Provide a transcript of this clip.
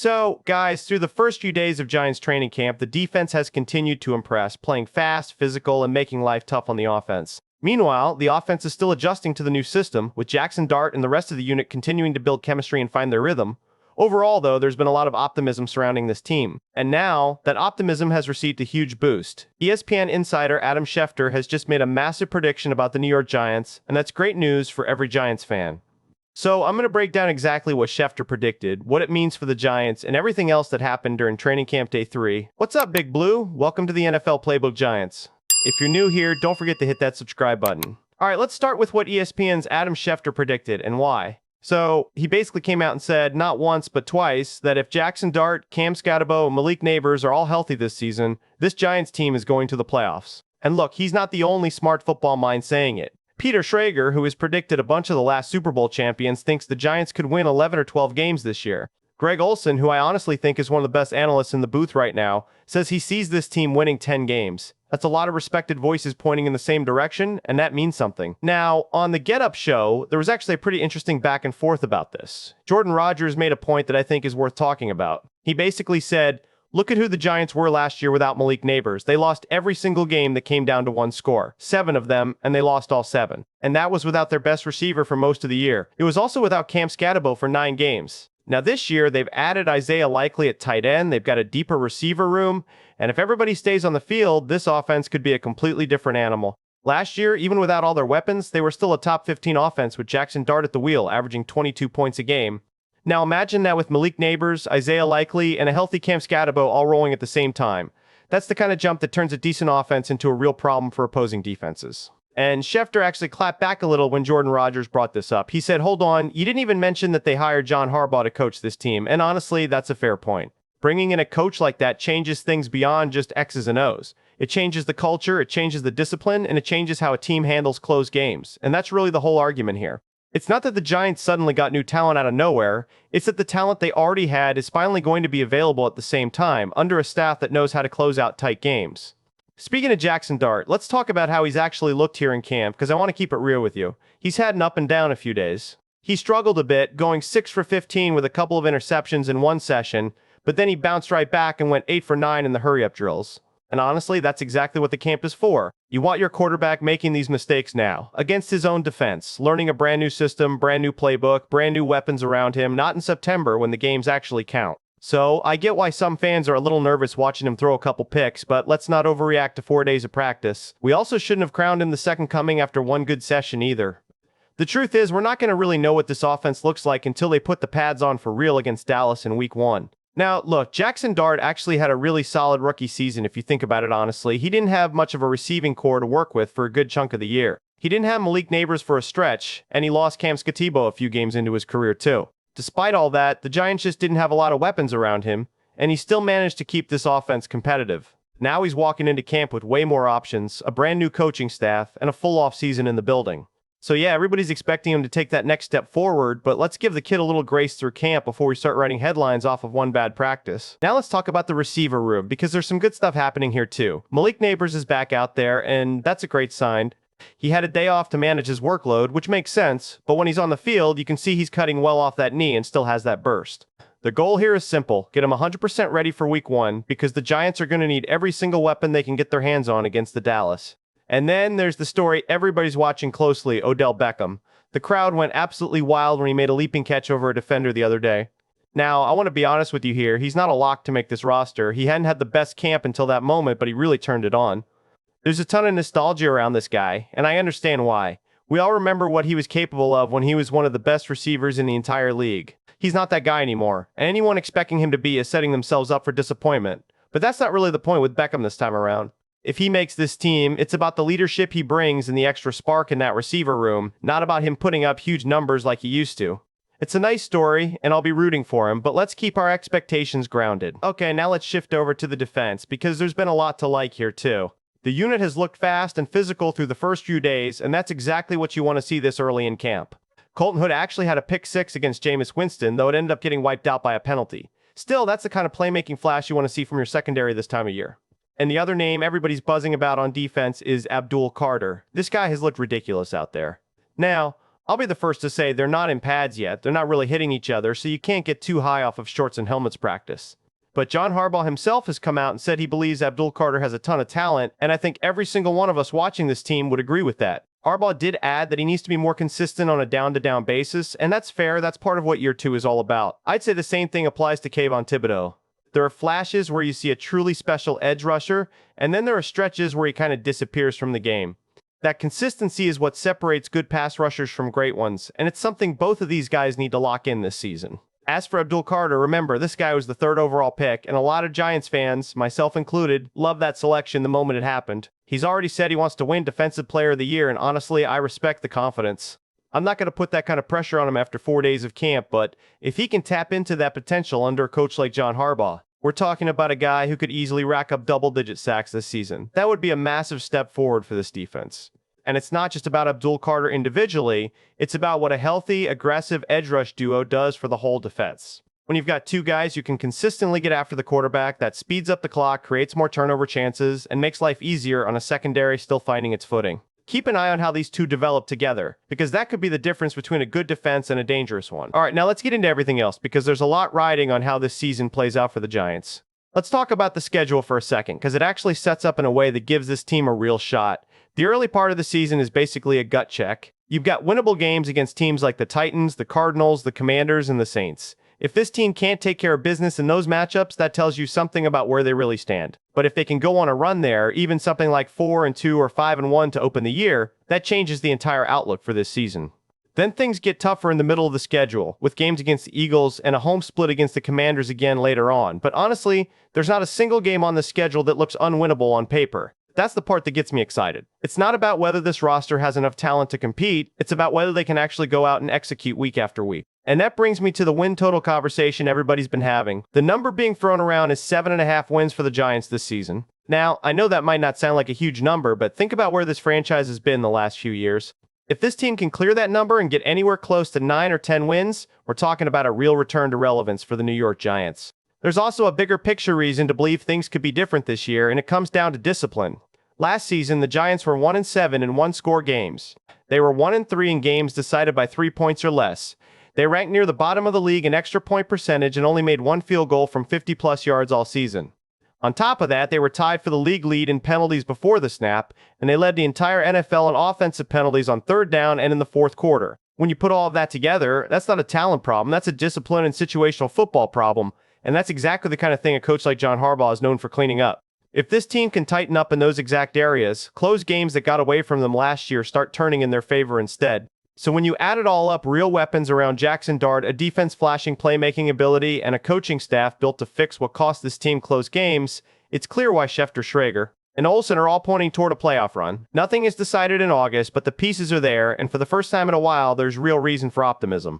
So, guys, through the first few days of Giants training camp, the defense has continued to impress, playing fast, physical, and making life tough on the offense. Meanwhile, the offense is still adjusting to the new system, with Jaxson Dart and the rest of the unit continuing to build chemistry and find their rhythm. Overall, though, there's been a lot of optimism surrounding this team. And now, that optimism has received a huge boost. ESPN insider Adam Schefter has just made a massive prediction about the New York Giants, and that's great news for every Giants fan. So I'm going to break down exactly what Schefter predicted, what it means for the Giants, and everything else that happened during training camp day 3. What's up, Big Blue? Welcome to the NFL Playbook Giants. If you're new here, don't forget to hit that subscribe button. Alright, let's start with what ESPN's Adam Schefter predicted and why. So, he basically came out and said, not once, but twice, that if Jaxson Dart, Skattebo, and Malik Nabers are all healthy this season, this Giants team is going to the playoffs. And look, he's not the only smart football mind saying it. Peter Schrager, who has predicted a bunch of the last Super Bowl champions, thinks the Giants could win 11 or 12 games this year. Greg Olsen, who I honestly think is one of the best analysts in the booth right now, says he sees this team winning 10 games. That's a lot of respected voices pointing in the same direction, and that means something. Now, on the Get Up show, there was actually a pretty interesting back and forth about this. Jordan Rodgers made a point that I think is worth talking about. He basically said, look at who the Giants were last year without Malik Nabers. They lost every single game that came down to one score. 7 of them, and they lost all 7. And that was without their best receiver for most of the year. It was also without Skattebo for 9 games. Now this year, they've added Isaiah Likely at tight end, they've got a deeper receiver room, and if everybody stays on the field, this offense could be a completely different animal. Last year, even without all their weapons, they were still a top 15 offense with Jaxson Dart at the wheel, averaging 22 points a game. Now imagine that with Malik Nabers, Isaiah Likely, and a healthy Skattebo all rolling at the same time. That's the kind of jump that turns a decent offense into a real problem for opposing defenses. And Schefter actually clapped back a little when Jordan Rodgers brought this up. He said, hold on, you didn't even mention that they hired John Harbaugh to coach this team, and honestly, that's a fair point. Bringing in a coach like that changes things beyond just X's and O's. It changes the culture, it changes the discipline, and it changes how a team handles close games. And that's really the whole argument here. It's not that the Giants suddenly got new talent out of nowhere, it's that the talent they already had is finally going to be available at the same time, under a staff that knows how to close out tight games. Speaking of Jaxson Dart, let's talk about how he's actually looked here in camp, because I want to keep it real with you. He's had an up and down a few days. He struggled a bit, going 6 for 15 with a couple of interceptions in one session, but then he bounced right back and went 8 for 9 in the hurry-up drills. And honestly, that's exactly what the camp is for. You want your quarterback making these mistakes now, against his own defense, learning a brand new system, brand new playbook, brand new weapons around him, not in September when the games actually count. So, I get why some fans are a little nervous watching him throw a couple picks, but let's not overreact to 4 days of practice. We also shouldn't have crowned him the second coming after one good session either. The truth is, we're not going to really know what this offense looks like until they put the pads on for real against Dallas in Week 1. Now, look, Jaxson Dart actually had a really solid rookie season if you think about it honestly. He didn't have much of a receiving core to work with for a good chunk of the year. He didn't have Malik Nabers for a stretch, and he lost Skattebo a few games into his career too. Despite all that, the Giants just didn't have a lot of weapons around him, and he still managed to keep this offense competitive. Now he's walking into camp with way more options, a brand new coaching staff, and a full offseason in the building. So yeah, everybody's expecting him to take that next step forward, but let's give the kid a little grace through camp before we start writing headlines off of one bad practice. Now let's talk about the receiver room, because there's some good stuff happening here too. Malik Nabers is back out there, and that's a great sign. He had a day off to manage his workload, which makes sense, but when he's on the field, you can see he's cutting well off that knee and still has that burst. The goal here is simple, get him 100% ready for Week 1, because the Giants are going to need every single weapon they can get their hands on against the Dallas. And then there's the story everybody's watching closely, Odell Beckham. The crowd went absolutely wild when he made a leaping catch over a defender the other day. Now, I want to be honest with you here, he's not a lock to make this roster. He hadn't had the best camp until that moment, but he really turned it on. There's a ton of nostalgia around this guy, and I understand why. We all remember what he was capable of when he was one of the best receivers in the entire league. He's not that guy anymore, and anyone expecting him to be is setting themselves up for disappointment. But that's not really the point with Beckham this time around. If he makes this team, it's about the leadership he brings and the extra spark in that receiver room, not about him putting up huge numbers like he used to. It's a nice story, and I'll be rooting for him, but let's keep our expectations grounded. Okay, now let's shift over to the defense, because there's been a lot to like here too. The unit has looked fast and physical through the first few days, and that's exactly what you want to see this early in camp. Colton Hood actually had a pick 6 against Jameis Winston, though it ended up getting wiped out by a penalty. Still, that's the kind of playmaking flash you want to see from your secondary this time of year. And the other name everybody's buzzing about on defense is Abdul Carter. This guy has looked ridiculous out there. Now, I'll be the first to say they're not in pads yet. They're not really hitting each other, so you can't get too high off of shorts and helmets practice. But John Harbaugh himself has come out and said he believes Abdul Carter has a ton of talent, and I think every single one of us watching this team would agree with that. Harbaugh did add that he needs to be more consistent on a down-to-down basis, and that's fair. That's part of what year 2 is all about. I'd say the same thing applies to Kayvon Thibodeaux. There are flashes where you see a truly special edge rusher, and then there are stretches where he kind of disappears from the game. That consistency is what separates good pass rushers from great ones, and it's something both of these guys need to lock in this season. As for Abdul Carter, remember, this guy was the 3rd overall pick, and a lot of Giants fans, myself included, loved that selection the moment it happened. He's already said he wants to win Defensive Player of the Year, and honestly, I respect the confidence. I'm not going to put that kind of pressure on him after 4 days of camp, but if he can tap into that potential under a coach like John Harbaugh, we're talking about a guy who could easily rack up double-digit sacks this season. That would be a massive step forward for this defense. And it's not just about Abdul Carter individually, it's about what a healthy, aggressive edge rush duo does for the whole defense. When you've got two guys who can consistently get after the quarterback, that speeds up the clock, creates more turnover chances, and makes life easier on a secondary still finding its footing. Keep an eye on how these two develop together, because that could be the difference between a good defense and a dangerous one. Alright, now let's get into everything else, because there's a lot riding on how this season plays out for the Giants. Let's talk about the schedule for a second, because it actually sets up in a way that gives this team a real shot. The early part of the season is basically a gut check. You've got winnable games against teams like the Titans, the Cardinals, the Commanders, and the Saints. If this team can't take care of business in those matchups, that tells you something about where they really stand. But if they can go on a run there, even something like 4-2 or 5-1 to open the year, that changes the entire outlook for this season. Then things get tougher in the middle of the schedule, with games against the Eagles and a home split against the Commanders again later on. But honestly, there's not a single game on the schedule that looks unwinnable on paper. That's the part that gets me excited. It's not about whether this roster has enough talent to compete, it's about whether they can actually go out and execute week after week. And that brings me to the win total conversation everybody's been having. The number being thrown around is 7.5 wins for the Giants this season. Now, I know that might not sound like a huge number, but think about where this franchise has been the last few years. If this team can clear that number and get anywhere close to 9 or 10 wins, we're talking about a real return to relevance for the New York Giants. There's also a bigger picture reason to believe things could be different this year, and it comes down to discipline. Last season, the Giants were 1-7 in one-score games. They were 1-3 in games decided by 3 points or less. They ranked near the bottom of the league in extra point percentage and only made one field goal from 50-plus yards all season. On top of that, they were tied for the league lead in penalties before the snap, and they led the entire NFL in offensive penalties on 3rd down and in the 4th quarter. When you put all of that together, that's not a talent problem, that's a discipline and situational football problem, and that's exactly the kind of thing a coach like John Harbaugh is known for cleaning up. If this team can tighten up in those exact areas, close games that got away from them last year start turning in their favor instead. So when you add it all up, real weapons around Jaxson Dart, a defense flashing playmaking ability, and a coaching staff built to fix what cost this team close games, it's clear why Schefter, Schrager, and Olsen are all pointing toward a playoff run. Nothing is decided in August, but the pieces are there, and for the first time in a while, there's real reason for optimism.